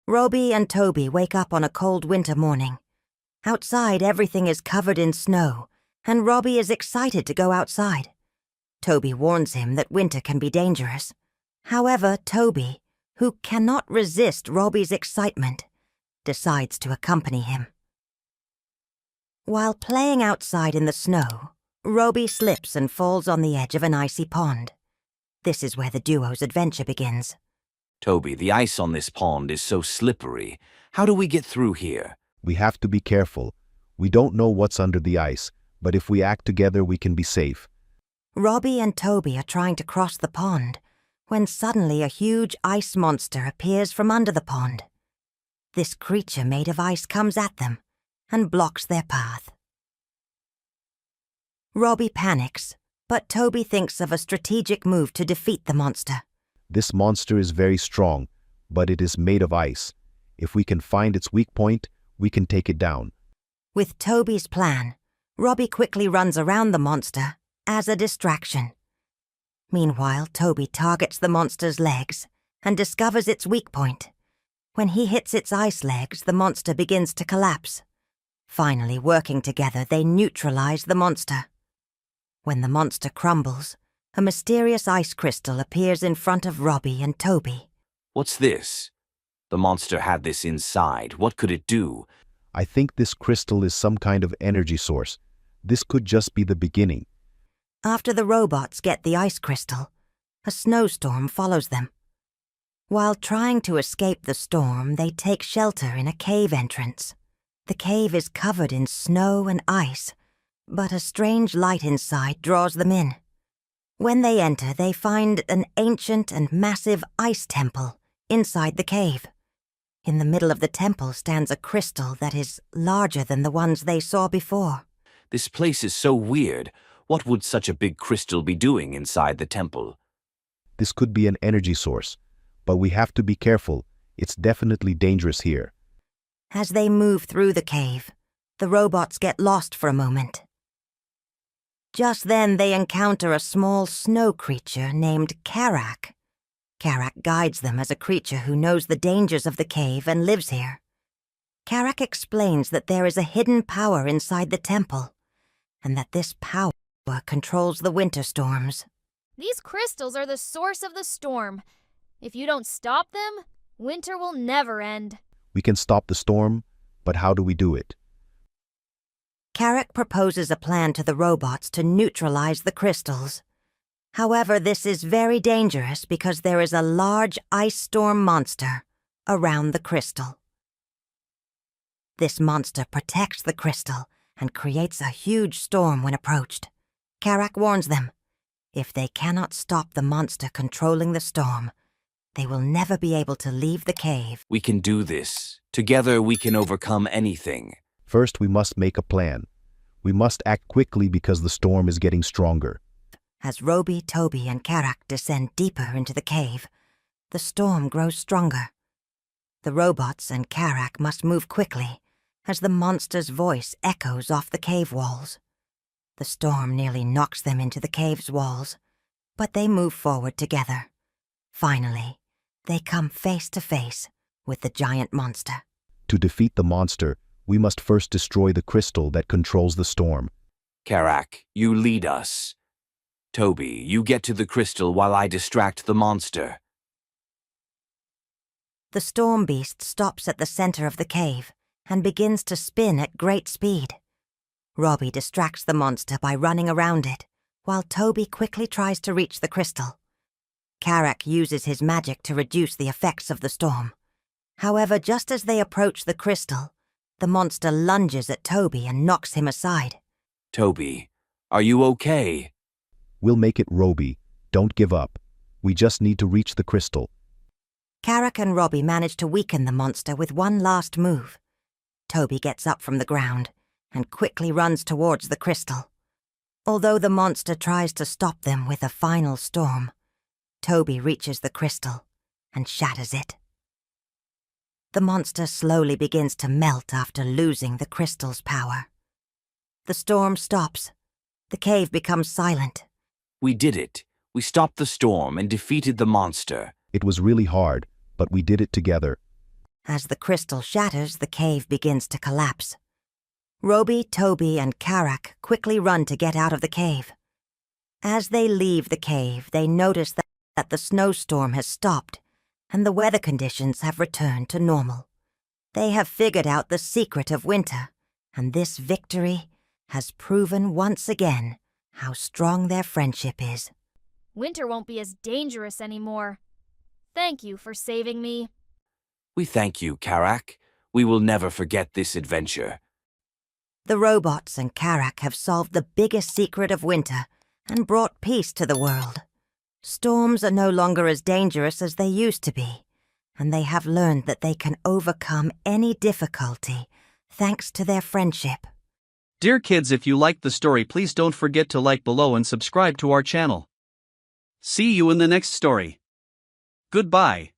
Robby and Tobby wake up on a cold winter morning. Outside, everything is covered in snow, and Robby is excited to go outside. Tobby warns him that winter can be dangerous. However, Tobby, who cannot resist Robby's excitement, decides to accompany him. While playing outside in the snow, Robby slips and falls on the edge of an icy pond. This is where the duo's adventure begins. Toby, the ice on this pond is so slippery. How do we get through here? We have to be careful. We don't know what's under the ice, but if we act together, we can be safe. Robby and Tobby are trying to cross the pond when suddenly a huge ice monster appears from under the pond. This creature made of ice comes at them and blocks their path. Robby panics, but Tobby thinks of a strategic move to defeat the monster. This monster is very strong, but it is made of ice. If we can find its weak point, we can take it down. With Toby's plan, Robby quickly runs around the monster as a distraction. Meanwhile, Tobby targets the monster's legs and discovers its weak point. When he hits its ice legs, the monster begins to collapse. Finally, working together, they neutralize the monster. When the monster crumbles, a mysterious ice crystal appears in front of Robby and Tobby. What's this? The monster had this inside. What could it do? I think this crystal is some kind of energy source. This could just be the beginning. After the robots get the ice crystal, a snowstorm follows them. While trying to escape the storm, they take shelter in a cave entrance. The cave is covered in snow and ice, but a strange light inside draws them in. When they enter, they find an ancient and massive ice temple inside the cave. In the middle of the temple stands a crystal that is larger than the ones they saw before. This place is so weird. What would such a big crystal be doing inside the temple? This could be an energy source, but we have to be careful. It's definitely dangerous here. As they move through the cave, the robots get lost for a moment. Just then they encounter a small snow creature named Karak. Karak guides them as a creature who knows the dangers of the cave and lives here. Karak explains that there is a hidden power inside the temple, and that this power controls the winter storms. These crystals are the source of the storm. If you don't stop them, winter will never end. We can stop the storm, but how do we do it? Karak proposes a plan to the robots to neutralize the crystals. However, this is very dangerous because there is a large ice storm monster around the crystal. This monster protects the crystal and creates a huge storm when approached. Karak warns them, if they cannot stop the monster controlling the storm, they will never be able to leave the cave. We can do this. Together we can overcome anything. First, we must make a plan. We must act quickly because the storm is getting stronger. As Robby, Tobby, and Karak descend deeper into the cave, the storm grows stronger. The robots and Karak must move quickly as the monster's voice echoes off the cave walls. The storm nearly knocks them into the cave's walls, but they move forward together. Finally, they come face to face with the giant monster. To defeat the monster, we must first destroy the crystal that controls the storm. Karak, you lead us. Toby, you get to the crystal while I distract the monster. The storm beast stops at the center of the cave and begins to spin at great speed. Robby distracts the monster by running around it, while Tobby quickly tries to reach the crystal. Karak uses his magic to reduce the effects of the storm. However, just as they approach the crystal, the monster lunges at Tobby and knocks him aside. Toby, are you okay? We'll make it, Robby. Don't give up. We just need to reach the crystal. Karak and Robby manage to weaken the monster with one last move. Tobby gets up from the ground and quickly runs towards the crystal. Although the monster tries to stop them with a final storm, Tobby reaches the crystal and shatters it. The monster slowly begins to melt after losing the crystal's power. The storm stops. The cave becomes silent. We did it. We stopped the storm and defeated the monster. It was really hard, but we did it together. As the crystal shatters, the cave begins to collapse. Robby, Tobby, and Karak quickly run to get out of the cave. As they leave the cave, they notice that the snowstorm has stopped and the weather conditions have returned to normal. They have figured out the secret of winter, and this victory has proven once again how strong their friendship is. Winter won't be as dangerous anymore. Thank you for saving me. We thank you, Karak. We will never forget this adventure. The robots and Karak have solved the biggest secret of winter and brought peace to the world. Storms are no longer as dangerous as they used to be, and they have learned that they can overcome any difficulty thanks to their friendship. Dear kids, if you liked the story, please don't forget to like below and subscribe to our channel. See you in the next story. Goodbye.